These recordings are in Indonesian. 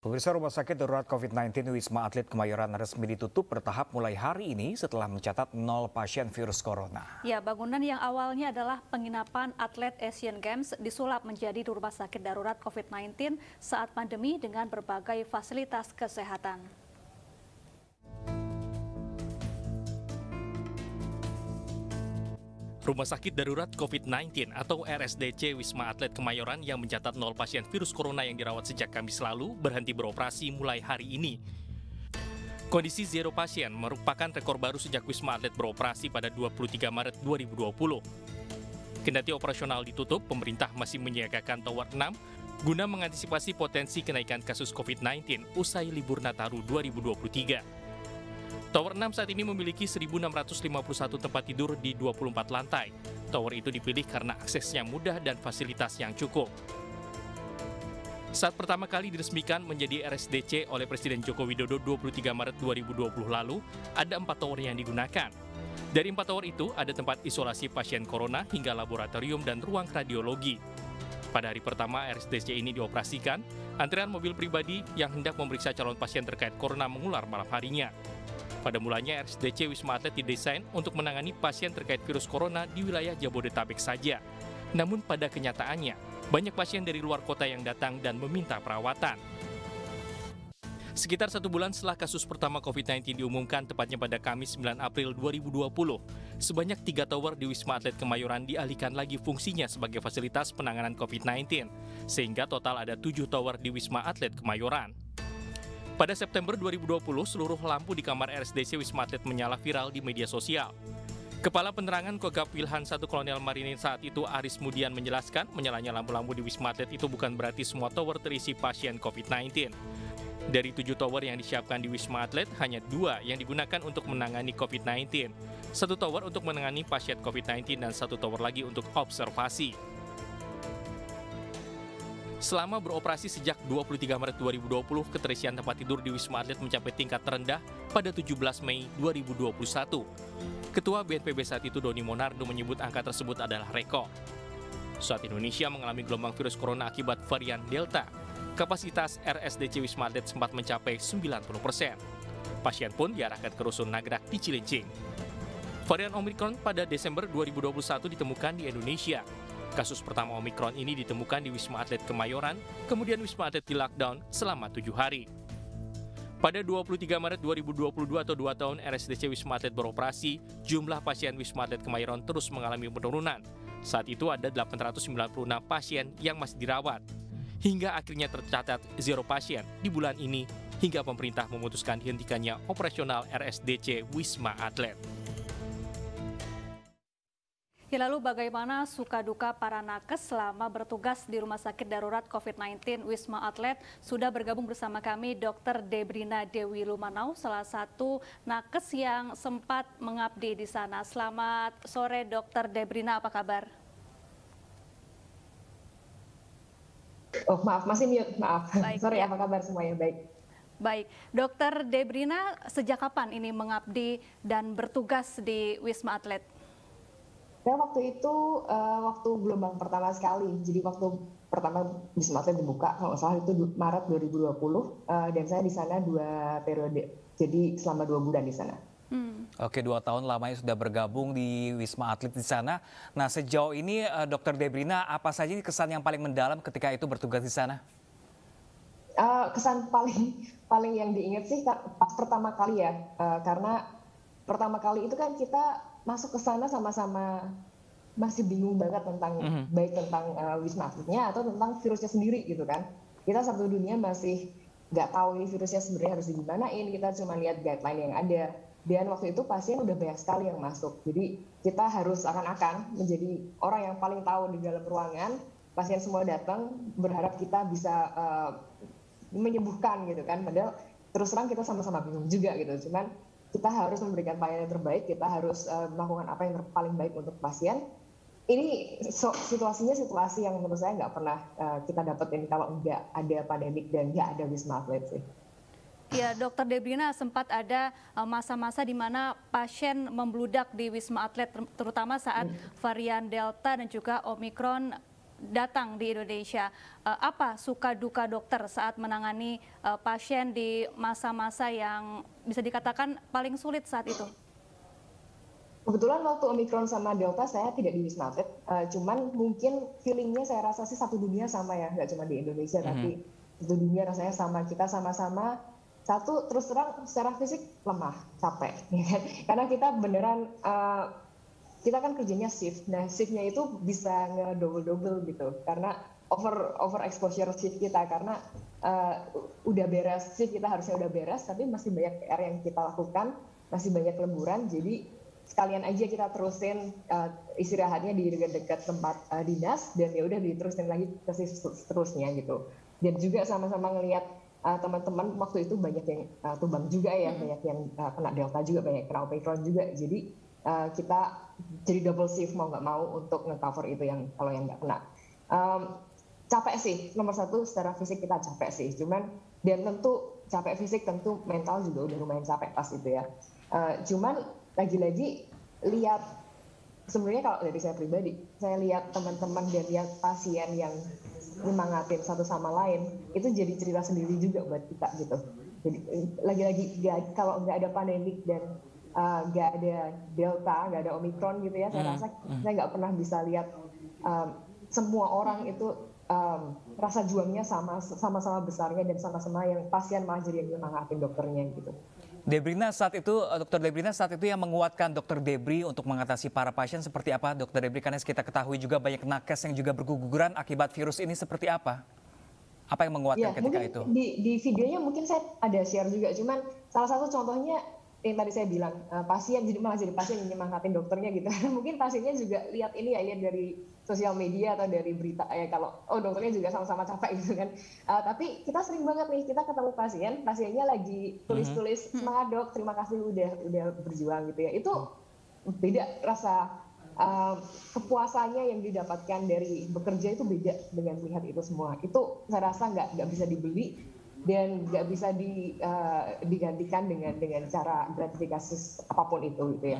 Pemirsa, Rumah Sakit Darurat COVID-19 Wisma Atlet Kemayoran resmi ditutup bertahap mulai hari ini setelah mencatat 0 pasien virus corona. Ya, bangunan yang awalnya adalah penginapan atlet Asian Games disulap menjadi Rumah Sakit Darurat COVID-19 saat pandemi dengan berbagai fasilitas kesehatan. Rumah Sakit Darurat COVID-19 atau RSDC Wisma Atlet Kemayoran yang mencatat 0 pasien virus corona yang dirawat sejak Kamis lalu berhenti beroperasi mulai hari ini. Kondisi zero pasien merupakan rekor baru sejak Wisma Atlet beroperasi pada 23 Maret 2020. Kendati operasional ditutup, pemerintah masih menyiagakan Tower 6 guna mengantisipasi potensi kenaikan kasus COVID-19 usai libur Nataru 2023. Tower 6 saat ini memiliki 1.651 tempat tidur di 24 lantai. Tower itu dipilih karena aksesnya mudah dan fasilitas yang cukup. Saat pertama kali diresmikan menjadi RSDC oleh Presiden Joko Widodo 23 Maret 2020 lalu, ada 4 tower yang digunakan. Dari 4 tower itu, ada tempat isolasi pasien corona hingga laboratorium dan ruang radiologi. Pada hari pertama RSDC ini dioperasikan, antrean mobil pribadi yang hendak memeriksa calon pasien terkait corona mengular malam harinya. Pada mulanya RSDC Wisma Atlet didesain untuk menangani pasien terkait virus corona di wilayah Jabodetabek saja. Namun pada kenyataannya, banyak pasien dari luar kota yang datang dan meminta perawatan. Sekitar 1 bulan setelah kasus pertama COVID-19 diumumkan, tepatnya pada Kamis 9 April 2020, sebanyak 3 tower di Wisma Atlet Kemayoran dialihkan lagi fungsinya sebagai fasilitas penanganan COVID-19, sehingga total ada 7 tower di Wisma Atlet Kemayoran. Pada September 2020, seluruh lampu di kamar RSDC Wisma Atlet menyala viral di media sosial. Kepala Penerangan Kogab Wilhan 1 Kolonel Marinir saat itu, Aris Mudian, menjelaskan menyalanya lampu-lampu di Wisma Atlet itu bukan berarti semua tower terisi pasien COVID-19. Dari 7 tower yang disiapkan di Wisma Atlet, hanya 2 yang digunakan untuk menangani COVID-19. 1 tower untuk menangani pasien COVID-19 dan 1 tower lagi untuk observasi. Selama beroperasi sejak 23 Maret 2020, keterisian tempat tidur di Wisma Atlet mencapai tingkat terendah pada 17 Mei 2021. Ketua BNPB saat itu, Doni Monardo, menyebut angka tersebut adalah rekor. Saat Indonesia mengalami gelombang virus corona akibat varian Delta, kapasitas RSDC Wisma Atlet sempat mencapai 90%. Pasien pun diarahkan ke Rusun Nagrak di Cilincing. Varian Omicron pada Desember 2021 ditemukan di Indonesia. Kasus pertama Omicron ini ditemukan di Wisma Atlet Kemayoran, kemudian Wisma Atlet di-lockdown selama 7 hari. Pada 23 Maret 2022 atau 2 tahun RSDC Wisma Atlet beroperasi, jumlah pasien Wisma Atlet Kemayoran terus mengalami penurunan. Saat itu ada 896 pasien yang masih dirawat. Hingga akhirnya tercatat 0 pasien di bulan ini, hingga pemerintah memutuskan dihentikannya operasional RSDC Wisma Atlet. Ya, lalu bagaimana suka duka para nakes selama bertugas di Rumah Sakit Darurat COVID-19 Wisma Atlet? Sudah bergabung bersama kami Dr. Debrina Dewi Lumanau, salah satu nakes yang sempat mengabdi di sana. Selamat sore Dr. Debrina, apa kabar? Oh maaf, masih mute, maaf. Baik, Sorry, ya. apa kabar semuanya? Baik. Baik, Dr. Debrina, sejak kapan ini mengabdi dan bertugas di Wisma Atlet? Nah, waktu itu waktu gelombang pertama sekali. Jadi waktu pertama Wisma Atlet dibuka, kalau nggak salah itu Maret 2020, dan saya di sana 2 periode. Jadi selama 2 bulan di sana. Oke, 2 tahun lamanya sudah bergabung di Wisma Atlet di sana. Nah, sejauh ini Dr. Debrina, apa saja kesan yang paling mendalam ketika itu bertugas di sana? Kesan paling yang diingat sih pas pertama kali ya, karena pertama kali itu kan kita masuk ke sana sama-sama masih bingung banget tentang baik tentang Wisma Atletnya atau tentang virusnya sendiri gitu kan. Kita satu dunia masih nggak tahu ini virusnya sebenarnya harus digimanain, kita cuma lihat guideline yang ada. Dan waktu itu pasien udah banyak sekali yang masuk. Jadi kita harus akan-akan menjadi orang yang paling tahu di dalam ruangan. Pasien semua datang berharap kita bisa menyembuhkan gitu kan. Padahal terus terang kita sama-sama bingung juga gitu. Cuman kita harus memberikan pelayanan yang terbaik, kita harus melakukan apa yang paling baik untuk pasien. Ini situasinya situasi yang menurut saya nggak pernah kita dapetin kalau nggak ada pandemik dan nggak ada Wisma Atlet sih. Ya, Dr. Debrina, sempat ada masa-masa di mana pasien membludak di Wisma Atlet, terutama saat varian Delta dan juga Omicron datang di Indonesia. Apa suka duka dokter saat menangani pasien di masa-masa yang bisa dikatakan paling sulit saat itu? Kebetulan waktu Omicron sama Delta saya tidak di Wisma Atlet, cuman mungkin feelingnya saya rasa sih satu dunia sama ya, nggak cuma di Indonesia, tapi satu dunia rasanya sama. Kita sama-sama, satu terus terang secara fisik lemah, capek, ya kan? Karena kita beneran kita kan kerjanya shift. Nah, shiftnya itu bisa nge-double gitu karena over exposure shift kita, karena udah beres shift, kita harusnya udah beres tapi masih banyak PR yang kita lakukan, masih banyak lemburan, jadi sekalian aja kita terusin istirahatnya di dekat-dekat tempat dinas, dan ya udah diterusin lagi ke seterusnya gitu. Dan juga sama-sama ngelihat teman-teman waktu itu banyak yang tumbang juga ya, banyak yang kena Delta juga, banyak kena Omicron juga, jadi kita jadi double shift mau nggak mau untuk nge-cover itu yang kalau yang nggak kena. Capek sih, nomor satu secara fisik kita capek sih, cuman dan tentu capek fisik, tentu mental juga udah lumayan capek pas itu ya. Cuman lagi-lagi lihat, sebenarnya kalau dari saya pribadi, saya lihat teman-teman dan lihat pasien yang nyemangatin satu sama lain, itu jadi cerita sendiri juga buat kita gitu. Jadi lagi-lagi kalau nggak ada pandemik dan nggak ada Delta, nggak ada Omicron gitu ya, saya rasa saya nggak pernah bisa lihat semua orang itu rasa juangnya sama-sama besarnya, dan sama-sama yang pasien malah jadi yang nyemangatin dokternya gitu. Debrina, saat itu, Dokter Debrina, saat itu yang menguatkan Dokter Debri untuk mengatasi para pasien seperti apa, Dokter Debri? Karena kita ketahui juga banyak nakes yang juga berguguran akibat virus ini, seperti apa? Apa yang menguatkan ketika itu? Di videonya mungkin saya ada share juga, cuman salah satu contohnya yang tadi saya bilang, pasien malah jadi pasien yang nyemangatin dokternya gitu. Mungkin pasiennya juga lihat ini ya, lihat dari sosial media atau dari berita ya, kalau dokternya juga sama-sama capek gitu kan. Tapi kita sering banget nih, kita ketemu pasiennya lagi tulis-tulis, semangat dok, terima kasih udah berjuang gitu ya. Itu beda rasa kepuasannya yang didapatkan dari bekerja, itu beda dengan melihat itu semua. Itu saya rasa nggak bisa dibeli dan nggak bisa digantikan dengan cara gratifikasi apapun itu gitu ya.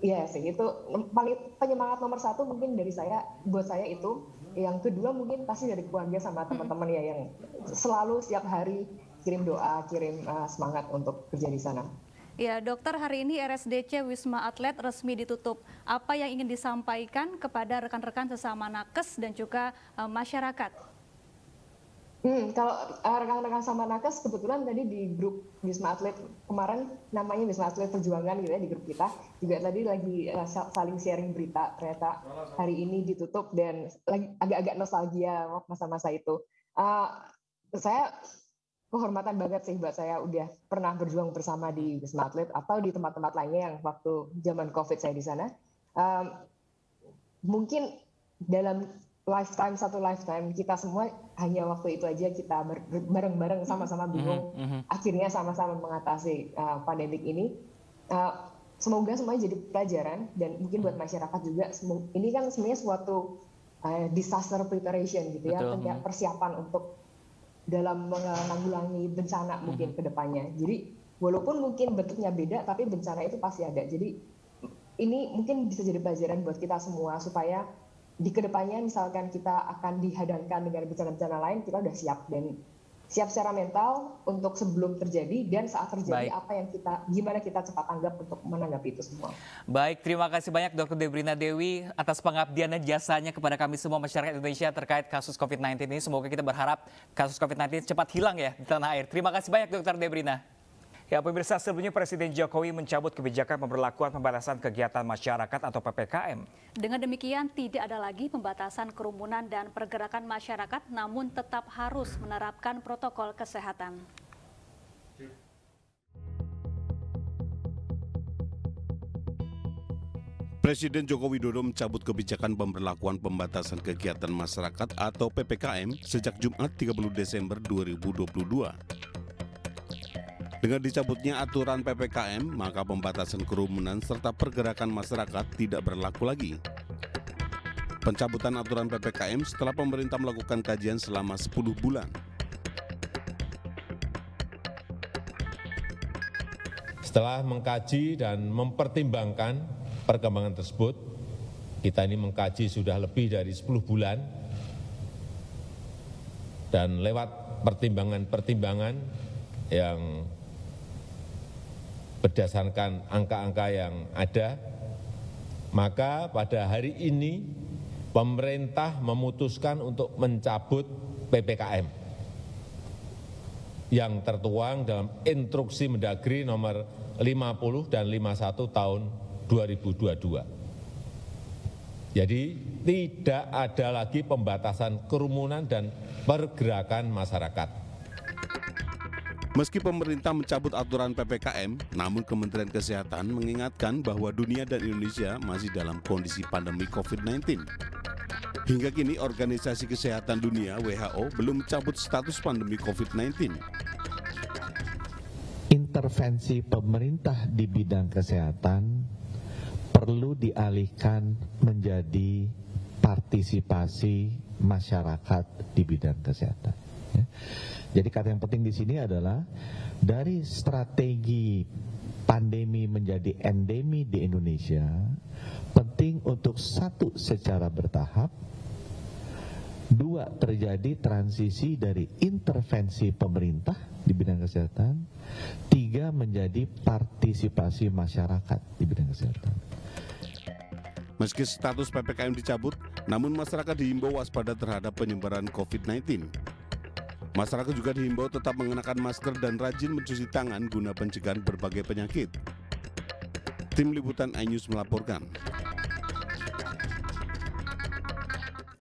Ya sih, itu paling penyemangat nomor satu mungkin dari saya, buat saya itu. Yang kedua mungkin pasti dari keluarga sama teman-teman ya, yang selalu setiap hari kirim doa, kirim semangat untuk kerja di sana. Ya, dokter, hari ini RSDC Wisma Atlet resmi ditutup. Apa yang ingin disampaikan kepada rekan-rekan sesama nakes dan juga masyarakat? Kalau rekan-rekan sama nakes, kebetulan tadi di grup Wisma Atlet kemarin, namanya Wisma Atlet Perjuangan gitu ya, di grup kita juga tadi lagi saling sharing berita, ternyata hari ini ditutup, dan lagi agak-agak nostalgia masa-masa itu. Saya kehormatan banget sih buat saya udah pernah berjuang bersama di Wisma Atlet atau di tempat-tempat lainnya yang waktu zaman COVID saya di sana. Mungkin dalam satu lifetime kita semua hanya waktu itu aja kita bareng-bareng sama-sama bingung, akhirnya sama-sama mengatasi pandemik ini. Semoga semuanya jadi pelajaran, dan mungkin buat masyarakat juga, ini kan sebenarnya suatu disaster preparation gitu ya, persiapan untuk dalam menanggulangi bencana mungkin ke depannya. Jadi walaupun mungkin bentuknya beda, tapi bencana itu pasti ada. Jadi ini mungkin bisa jadi pelajaran buat kita semua, supaya di kedepannya misalkan kita akan dihadapkan dengan bencana-bencana lain, kita udah siap, dan siap secara mental untuk sebelum terjadi dan saat terjadi. Baik. Gimana kita cepat tanggap untuk menanggapi itu semua. Baik, terima kasih banyak Dr. Debrina Dewi atas pengabdian dan jasanya kepada kami semua masyarakat Indonesia terkait kasus COVID-19 ini. Semoga kita berharap kasus COVID-19 cepat hilang ya di tanah air. Terima kasih banyak Dr. Debrina. Ya, pemirsa, sebelumnya Presiden Jokowi mencabut kebijakan pemberlakuan pembatasan kegiatan masyarakat atau PPKM. Dengan demikian, tidak ada lagi pembatasan kerumunan dan pergerakan masyarakat, namun tetap harus menerapkan protokol kesehatan. Presiden Joko Widodo mencabut kebijakan pemberlakuan pembatasan kegiatan masyarakat atau PPKM sejak Jumat 30 Desember 2022. Dengan dicabutnya aturan PPKM, maka pembatasan kerumunan serta pergerakan masyarakat tidak berlaku lagi. Pencabutan aturan PPKM setelah pemerintah melakukan kajian selama 10 bulan. Setelah mengkaji dan mempertimbangkan perkembangan tersebut, Kita ini mengkaji sudah lebih dari 10 bulan dan lewat pertimbangan-pertimbangan yang berdasarkan angka-angka yang ada, maka pada hari ini pemerintah memutuskan untuk mencabut PPKM yang tertuang dalam Instruksi Mendagri nomor 50 dan 51 tahun 2022. Jadi tidak ada lagi pembatasan kerumunan dan pergerakan masyarakat. Meski pemerintah mencabut aturan PPKM, namun Kementerian Kesehatan mengingatkan bahwa dunia dan Indonesia masih dalam kondisi pandemi COVID-19. Hingga kini Organisasi Kesehatan Dunia (WHO) belum mencabut status pandemi COVID-19. Intervensi pemerintah di bidang kesehatan perlu dialihkan menjadi partisipasi masyarakat di bidang kesehatan. Jadi kata yang penting di sini adalah dari strategi pandemi menjadi endemi di Indonesia, penting untuk satu secara bertahap, dua terjadi transisi dari intervensi pemerintah di bidang kesehatan, tiga menjadi partisipasi masyarakat di bidang kesehatan. Meski status PPKM dicabut, namun masyarakat diimbau waspada terhadap penyebaran COVID-19. Masyarakat juga dihimbau tetap mengenakan masker dan rajin mencuci tangan guna pencegahan berbagai penyakit. Tim Liputan iNews melaporkan.